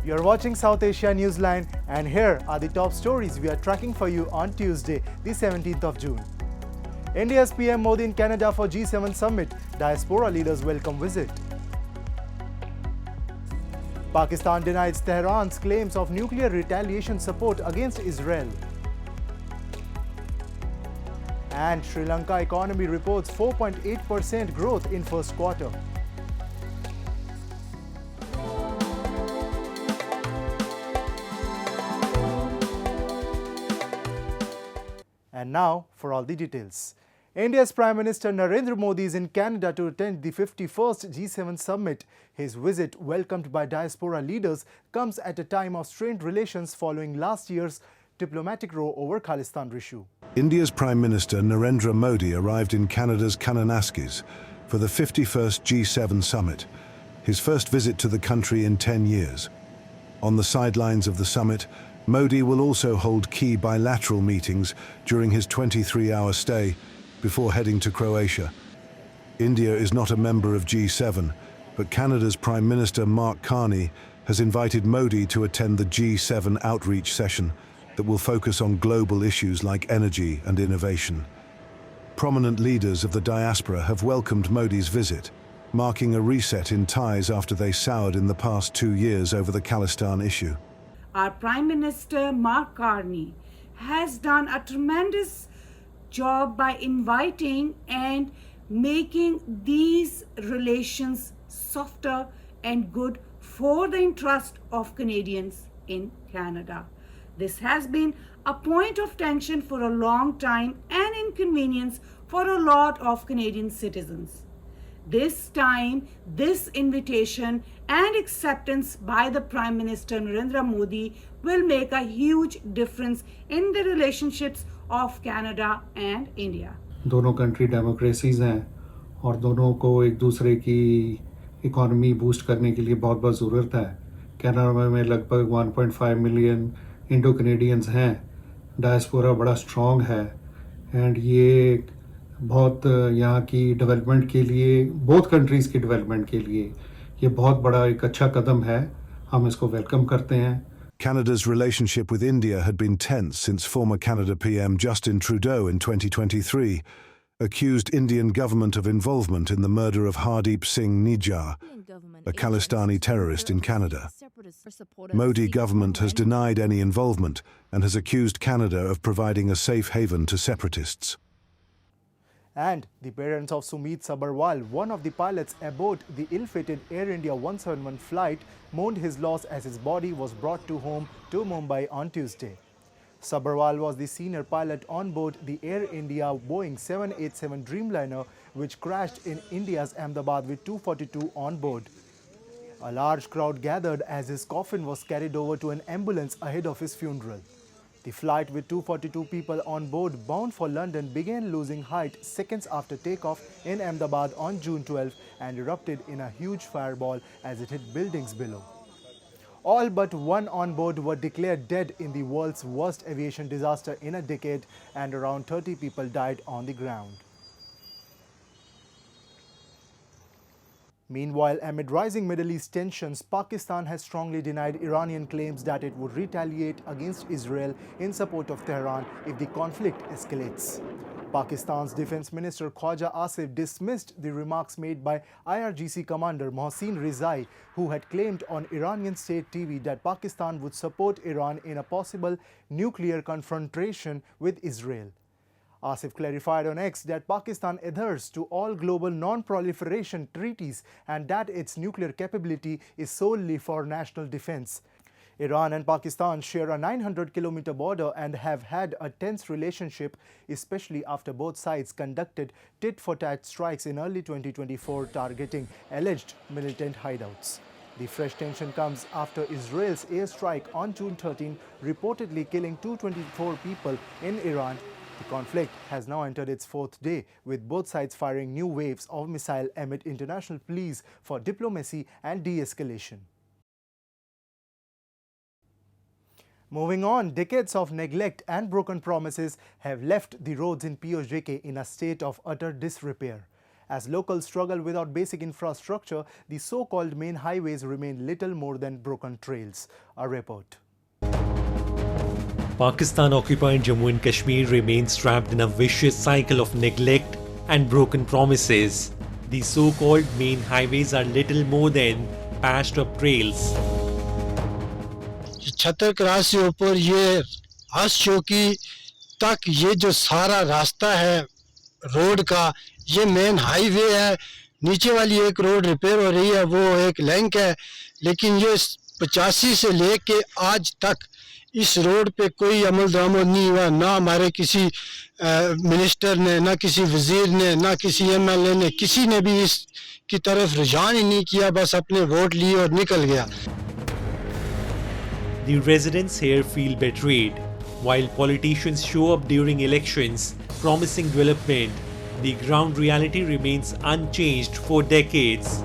You're watching South Asia Newsline, and here are the top stories we are tracking for you on Tuesday, the 17th of June. India's PM Modi in Canada for G7 summit. Diaspora leaders welcome visit. Pakistan denies Tehran's claims of nuclear retaliation support against Israel. And Sri Lanka economy reports 4.8% growth in first quarter. And now for all the details. India's Prime Minister Narendra Modi is in Canada to attend the 51st G7 summit. His visit, welcomed by diaspora leaders, comes at a time of strained relations following last year's diplomatic row over Khalistan issue. India's Prime Minister Narendra Modi arrived in Canada's Kananaskis for the 51st G7 summit, his first visit to the country in 10 years. On the sidelines of the summit, Modi will also hold key bilateral meetings during his 23-hour stay before heading to Croatia. India is not a member of G7, but Canada's Prime Minister Mark Carney has invited Modi to attend the G7 outreach session that will focus on global issues like energy and innovation. Prominent leaders of the diaspora have welcomed Modi's visit, marking a reset in ties after they soured in the past 2 years over the Khalistan issue. Our Prime Minister Mark Carney has done a tremendous job by inviting and making these relations softer and good for the interest of Canadians in Canada. This has been a point of tension for a long time and inconvenience for a lot of Canadian citizens. This time, this invitation and acceptance by the Prime Minister Narendra Modi will make a huge difference in the relationships of Canada and India. दोनों country democracies हैं और दोनों को एक दूसरे की economy boost करने के लिए बहुत बहुत ज़रूरत है। कनाडा में लगभग 1.5 मिलियन इंडो कनेडियंस हैं, डायस्पोरा बड़ा स्ट्रॉन्ग है एंड ये बहुत यहाँ की डेवलपमेंट के लिए, बोथ कंट्रीज़ की डेवलपमेंट के लिए ये बहुत बड़ा एक अच्छा कदम है। हम इसको वेलकम करते हैं। Canada's relationship with India had been tense since former Canada PM Justin Trudeau in 2023 accused Indian government of involvement in the murder of Hardeep Singh Nijjar, a Khalistani terrorist in Canada. Modi government has denied any involvement and has accused Canada of providing a safe haven to separatists. And the parents of Sumeet Sabharwal, one of the pilots aboard the ill-fated Air India 171 flight, mourned his loss as his body was brought to home to Mumbai on Tuesday. Sabharwal was the senior pilot on board the Air India Boeing 787 Dreamliner, which crashed in India's Ahmedabad with 242 on board. A large crowd gathered as his coffin was carried over to an ambulance ahead of his funeral. The flight with 242 people on board bound for London began losing height seconds after takeoff in Ahmedabad on June 12 and erupted in a huge fireball as it hit buildings below. All but one on board were declared dead in the world's worst aviation disaster in a decade, and around 30 people died on the ground. Meanwhile, amid rising Middle East tensions, Pakistan has strongly denied Iranian claims that it would retaliate against Israel in support of Tehran if the conflict escalates. Pakistan's Defence Minister Khawaja Asif dismissed the remarks made by IRGC commander Mohsin Rizai, who had claimed on Iranian state TV that Pakistan would support Iran in a possible nuclear confrontation with Israel. Asif clarified on X that Pakistan adheres to all global non-proliferation treaties and that its nuclear capability is solely for national defense. Iran and Pakistan share a 900-kilometer border and have had a tense relationship, especially after both sides conducted tit-for-tat strikes in early 2024 targeting alleged militant hideouts. The fresh tension comes after Israel's airstrike on June 13 reportedly killing 224 people in Iran. The conflict has now entered its fourth day, with both sides firing new waves of missiles amid international pleas for diplomacy and de-escalation. Moving on, decades of neglect and broken promises have left the roads in PoJK in a state of utter disrepair. As locals struggle without basic infrastructure, the so-called main highways remain little more than broken trails. A report. Pakistan-occupied Jammu and Kashmir remains trapped in a vicious cycle of neglect and broken promises. The so-called main highways are little more than patched up trails. Chhatar cross से ऊपर ये आस चौकी तक ये जो सारा रास्ता है रोड का, ये मेन हाईवे है. नीचे वाली एक रोड रिपेयर हो रही है, वो एक लैंक है, लेकिन ये 85 से लेके आज तक इस रोड पे कोई अमल दरामद नहीं हुआ. ना हमारे किसी मिनिस्टर ने, ना किसी वजीर ने, ना किसी एमएलए ने, किसी ने भी इसकी तरफ रुझान ही नहीं किया. बस अपने वोट लिए और निकल गया. The residents here feel betrayed. While politicians show up during elections promising development, the ground reality remains unchanged for decades.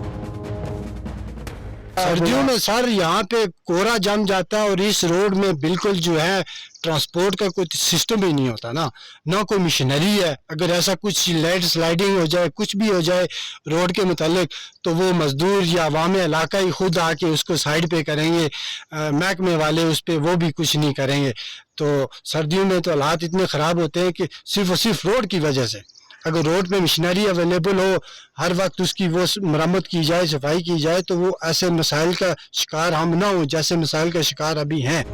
सर्दियों में सर यहाँ पे कोहरा जम जाता है और इस रोड में बिल्कुल जो है ट्रांसपोर्ट का कोई सिस्टम ही नहीं होता ना कोई मशीनरी है. अगर ऐसा कुछ लैंड स्लाइडिंग हो जाए, कुछ भी हो जाए रोड के मुतालिक, तो वो मजदूर या अवाम इलाका ही खुद आके उसको साइड पे करेंगे. महकमे वाले उस पे वो भी कुछ नहीं करेंगे. तो सर्दियों में तो हालात इतने ख़राब होते हैं कि सिर्फ और सिर्फ रोड की वजह से. अगर रोड पे मशीनरी अवेलेबल हो, हर वक्त उसकी वो मरम्मत की जाए, सफाई की जाए, तो वो ऐसे मसाइल का शिकार हम ना हो जैसे मसाइल का शिकार अभी हैं.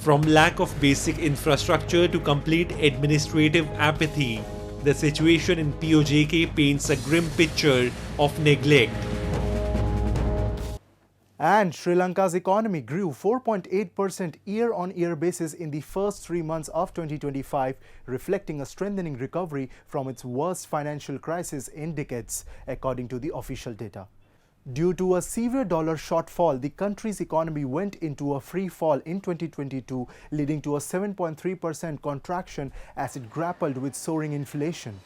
From lack of basic infrastructure to complete administrative apathy, the situation in PoJK paints a grim picture of neglect. And Sri Lanka's economy grew 4.8% year-on-year basis in the first 3 months of 2025, reflecting a strengthening recovery from its worst financial crisis in decades, according to the official data. Due to a severe dollar shortfall, the country's economy went into a free fall in 2022, leading to a 7.3% contraction as it grappled with soaring inflation.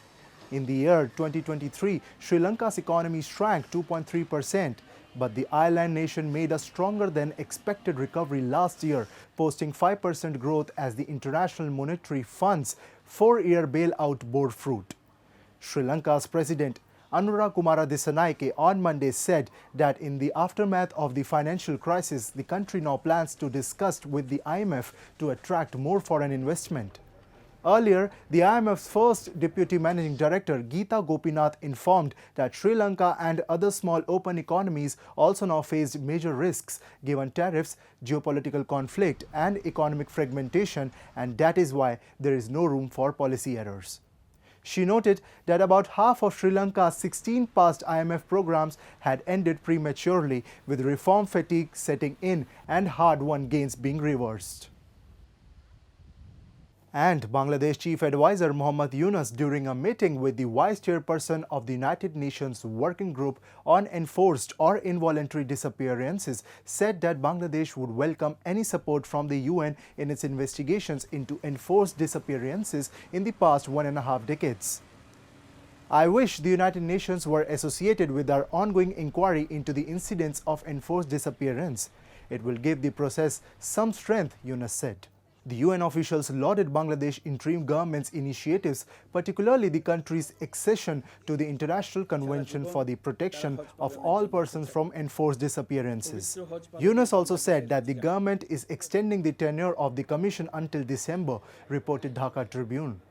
In the year 2023, Sri Lanka's economy shrank 2.3%. But the island nation made a stronger than expected recovery last year, posting 5% growth as the International Monetary Fund's 4-year bailout bore fruit. Sri Lanka's President Anura Kumara Dissanayake on Monday said that in the aftermath of the financial crisis, the country now plans to discuss with the IMF to attract more foreign investment. Earlier, the IMF's first Deputy Managing Director, Geeta Gopinath, informed that Sri Lanka and other small open economies also now faced major risks given tariffs, geopolitical conflict and economic fragmentation, and that is why there is no room for policy errors. She noted that about half of Sri Lanka's 16 past IMF programs had ended prematurely, with reform fatigue setting in and hard-won gains being reversed. And Bangladesh Chief Adviser Muhammad Yunus, during a meeting with the Vice Chairperson of the United Nations Working Group on Enforced or Involuntary Disappearances, said that Bangladesh would welcome any support from the UN in its investigations into enforced disappearances in the past 1.5 decades. I wish the United Nations were associated with our ongoing inquiry into the incidents of enforced disappearance. It will give the process some strength, Yunus said. The UN officials lauded Bangladesh interim government's initiatives, particularly the country's accession to the International Convention for the Protection of All Persons from Enforced Disappearances. Yunus also said that the government is extending the tenure of the commission until December, reported Dhaka Tribune.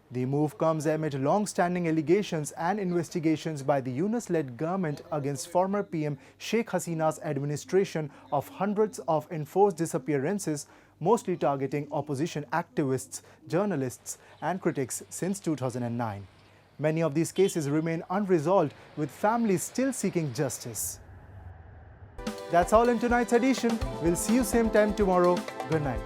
The move comes amid long-standing allegations and investigations by the Yunus-led government against former PM Sheikh Hasina's administration of hundreds of enforced disappearances, mostly targeting opposition activists, journalists and critics since 2009. Many of these cases remain unresolved, with families still seeking justice. That's all in tonight's edition. We'll see you same time tomorrow. Good night.